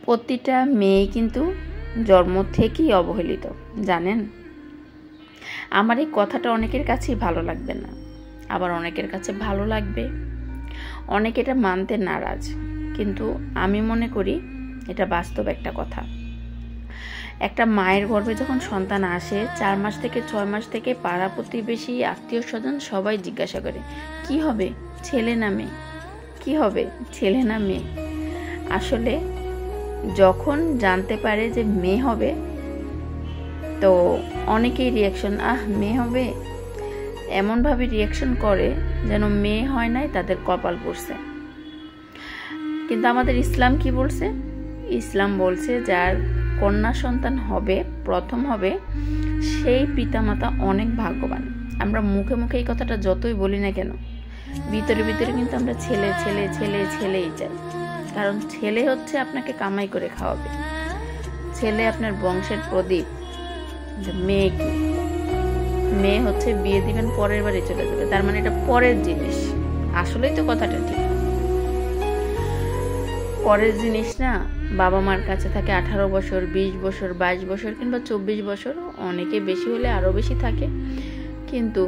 প্রতিটা মেয়ে কিন্তু জন্ম থেকেই অবহেলিত, জানেন? আমার এই কথাটা অনেকের কাছেই ভালো লাগবে না, আবার অনেকের কাছে ভালো লাগবে, অনেকে এটা মানতে নারাজ, কিন্তু আমি মনে করি এটা বাস্তব একটা কথা। একটা মায়ের গর্ভে যখন সন্তান আসে, 4 মাস থেকে 6 মাস থেকে পাড়া প্রতিবেশী, আত্মীয় স্বজন সবাই জিজ্ঞাসা করে, কি হবে, ছেলে না মেয়ে? কি হবে, ছেলে না মেয়ে? আসলে যখন জানতে পারে যে মেয়ে হবে, তো অনেকেই রিয়াকশন, মেয়ে হবে, এমনভাবে রিয়াকশন করে যেন মেয়ে হয় নাই, তাদের কপাল পড়ছে। কিন্তু আমাদের ইসলাম কি বলছে? ইসলাম বলছে যার কন্যা সন্তান হবে, প্রথম হবে, সেই পিতামাতা অনেক ভাগ্যবান। আমরা মুখে মুখে এই কথাটা যতই বলি না কেন, ভিতরে ভিতরে কিন্তু আমরা ছেলে ছেলে ছেলে ছেলেই চাই। কারণ ছেলে হচ্ছে আপনাকে কামাই করে খাওয়াবে, ছেলে আপনার বংশের প্রদীপ। মেয়ে কি? মেয়ে হচ্ছে বিয়ে দিবেন, পরের বাড়ি চলে যাবে, তার মানে এটা পরের জিনিস। আসলেই তো কথাটা ঠিক, পরের জিনিস না। বাবা মার কাছে থাকে 18 বছর, 20 বছর, 22 বছর কিংবা 24 বছর, অনেকে বেশি হলে আরও বেশি থাকে, কিন্তু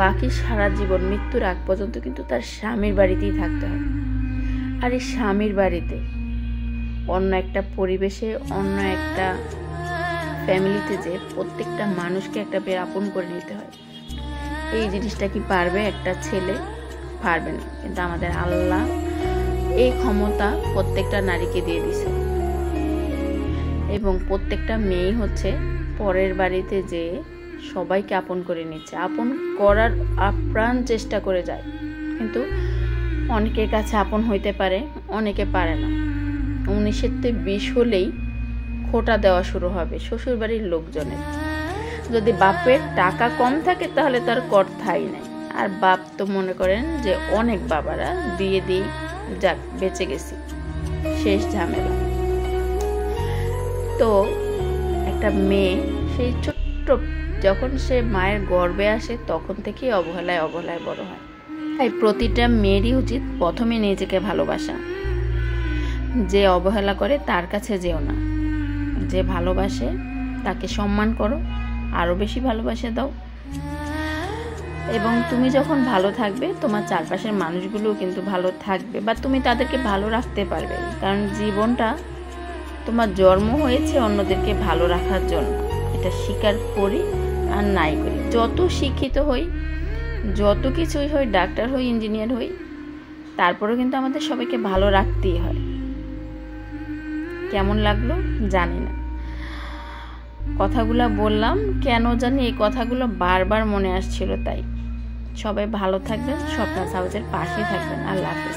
বাকি সারা জীবন মৃত্যুর আগ পর্যন্ত কিন্তু তার স্বামীর বাড়িতেই থাকতে হয়। আর এই স্বামীর বাড়িতে, অন্য একটা পরিবেশে, অন্য একটা ফ্যামিলিতে যে প্রত্যেকটা মানুষকে একটা পেয়ে আপন করে নিতে হয়, এই জিনিসটা কি পারবে একটা ছেলে? পারবে না। কিন্তু আমাদের আল্লাহ এই ক্ষমতা প্রত্যেকটা নারীকে দিয়ে দিছে, এবং প্রত্যেকটা মেয়ে হচ্ছে পরের বাড়িতে যে সবাইকে আপন করে নিচ্ছে, আপন করার আপ্রাণ চেষ্টা করে যায়। কিন্তু অনেকের কাছে আপন হইতে পারে, অনেকে পারে না। 19-তে 20 হলেই খোঁটা দেওয়া শুরু হবে শ্বশুর বাড়ির লোকজনের। যদি বাপের টাকা কম থাকে তাহলে তার কথাই নাই। আর বাপ তো মনে করেন যে অনেক বাবারা দিয়ে দিই, যাক বেঁচে গেছি, শেষ ঝামেলা। তো একটা মেয়ে সেই ছোট্ট যখন সে মায়ের গর্ভে আসে তখন থেকেই অবহেলায় অবহেলায় বড় হয়। তাই প্রতিটা মেয়েরই উচিত প্রথমে নিজেকে ভালোবাসা। যে অবহেলা করে তার কাছে যেও না, যে ভালোবাসে তাকে সম্মান করো, আরো বেশি ভালোবাসা দাও। এবং তুমি যখন ভালো থাকবে, তোমার চারপাশের মানুষগুলোও কিন্তু ভালো থাকবে, বা তুমি তাদেরকে ভালো রাখতে পারবে। কারণ জীবনটা তোমার জন্ম হয়েছে অন্যদেরকে ভালো রাখার জন্য, এটা স্বীকার করি আর নাই করি। যত শিক্ষিত হই, যত কিছুই হই, ডাক্তার হই, ইঞ্জিনিয়ার হই, তারপরেও কিন্তু আমাদের সবাইকে ভালো রাখতেই হয়। কেমন লাগলো জানি না, কথাগুলো বললাম কেন জানি এই কথাগুলো বারবার মনে আসছিল। তাই সবাই ভালো থাকবেন, স্বপ্না হাউসের পাশে থাকবেন। আল্লাহ হাফেজ।